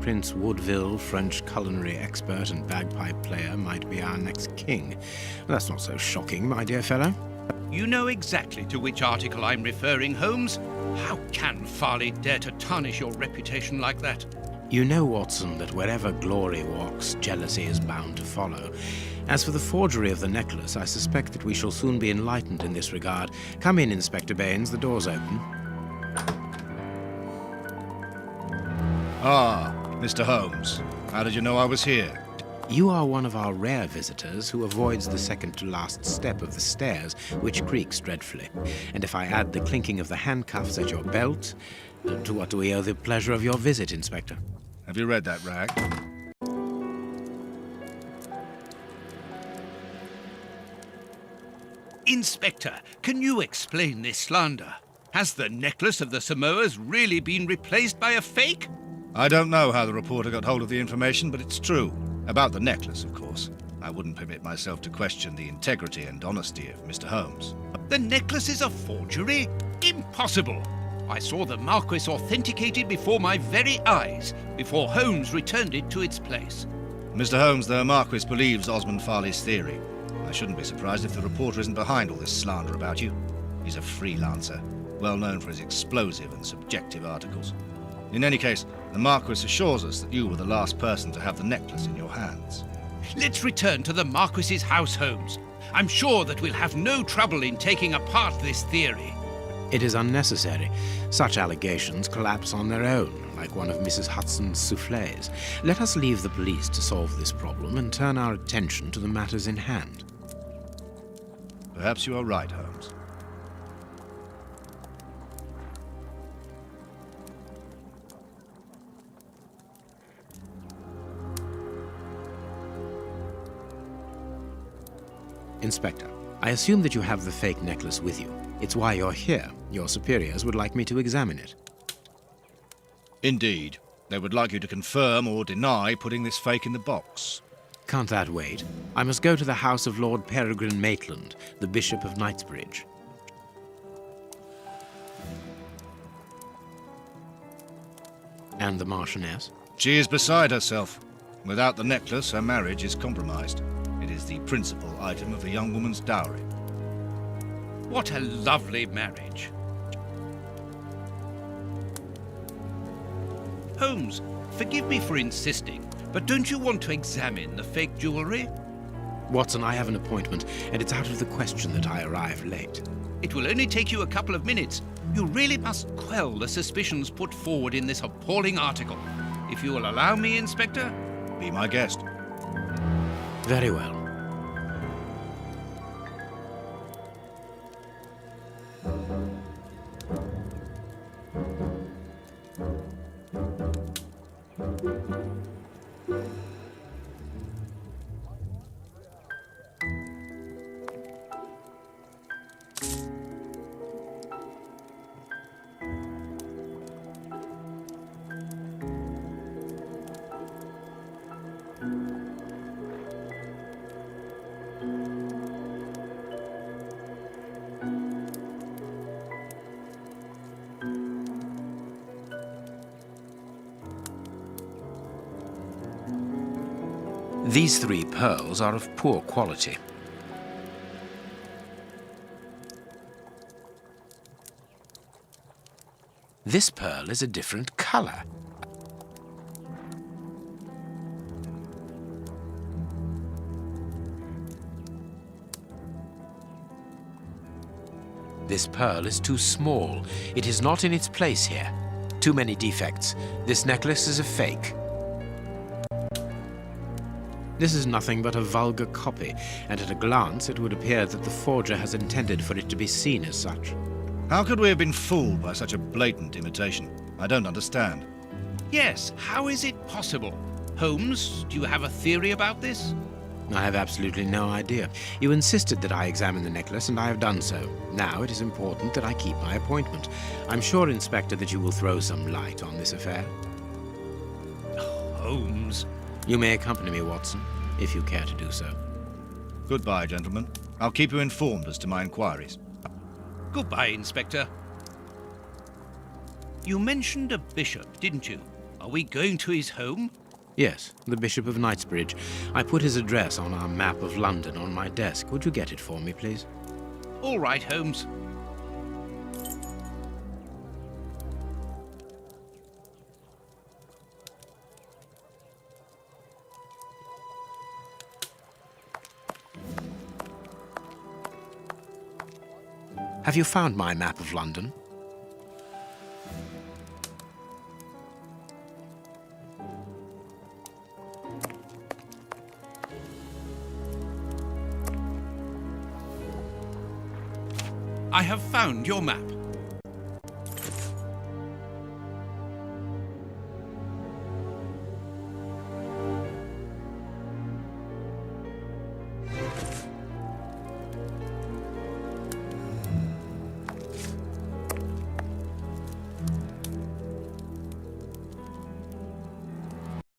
Prince Woodville, French culinary expert and bagpipe player, might be our next king. That's not so shocking, my dear fellow. You know exactly to which article I'm referring, Holmes. How can Farley dare to tarnish your reputation like that? You know, Watson, that wherever glory walks, jealousy is bound to follow. As for the forgery of the necklace, I suspect that we shall soon be enlightened in this regard. Come in, Inspector Baines. The door's open. Ah, Mr. Holmes. How did you know I was here? You are one of our rare visitors who avoids the second-to-last step of the stairs, which creaks dreadfully. And if I add the clinking of the handcuffs at your belt, to what do we owe the pleasure of your visit, Inspector? Have you read that rag? Inspector, can you explain this slander? Has the necklace of the Samoas really been replaced by a fake? I don't know how the reporter got hold of the information, but it's true. About the necklace, of course. I wouldn't permit myself to question the integrity and honesty of Mr. Holmes. The necklace is a forgery? Impossible! I saw the Marquis authenticated before my very eyes, before Holmes returned it to its place. Mr. Holmes, the Marquis believes Osmond Farley's theory. I shouldn't be surprised if the reporter isn't behind all this slander about you. He's a freelancer, well known for his explosive and subjective articles. In any case, the Marquis assures us that you were the last person to have the necklace in your hands. Let's return to the Marquis's house, Holmes. I'm sure that we'll have no trouble in taking apart this theory. It is unnecessary. Such allegations collapse on their own, like one of Mrs. Hudson's soufflés. Let us leave the police to solve this problem and turn our attention to the matters in hand. Perhaps you are right, Holmes. Inspector, I assume that you have the fake necklace with you. It's why you're here. Your superiors would like me to examine it. Indeed. They would like you to confirm or deny putting this fake in the box. Can't that wait? I must go to the house of Lord Peregrine Maitland, the Bishop of Knightsbridge. And the Marchioness? She is beside herself. Without the necklace, her marriage is compromised. It is the principal item of a young woman's dowry. What a lovely marriage. Holmes, forgive me for insisting, but don't you want to examine the fake jewellery? Watson, I have an appointment, and it's out of the question that I arrive late. It will only take you a couple of minutes. You really must quell the suspicions put forward in this appalling article. If you will allow me, Inspector. Be my guest. Very well. These 3 pearls are of poor quality. This pearl is a different color. This pearl is too small. It is not in its place here. Too many defects. This necklace is a fake. This is nothing but a vulgar copy, and at a glance it would appear that the forger has intended for it to be seen as such. How could we have been fooled by such a blatant imitation? I don't understand. Yes, how is it possible? Holmes, do you have a theory about this? I have absolutely no idea. You insisted that I examine the necklace, and I have done so. Now it is important that I keep my appointment. I'm sure, Inspector, that you will throw some light on this affair. Holmes. You may accompany me, Watson, if you care to do so. Goodbye, gentlemen. I'll keep you informed as to my inquiries. Goodbye, Inspector. You mentioned a bishop, didn't you? Are we going to his home? Yes, the Bishop of Knightsbridge. I put his address on our map of London on my desk. Would you get it for me, please? All right, Holmes. Have you found my map of London? I have found your map.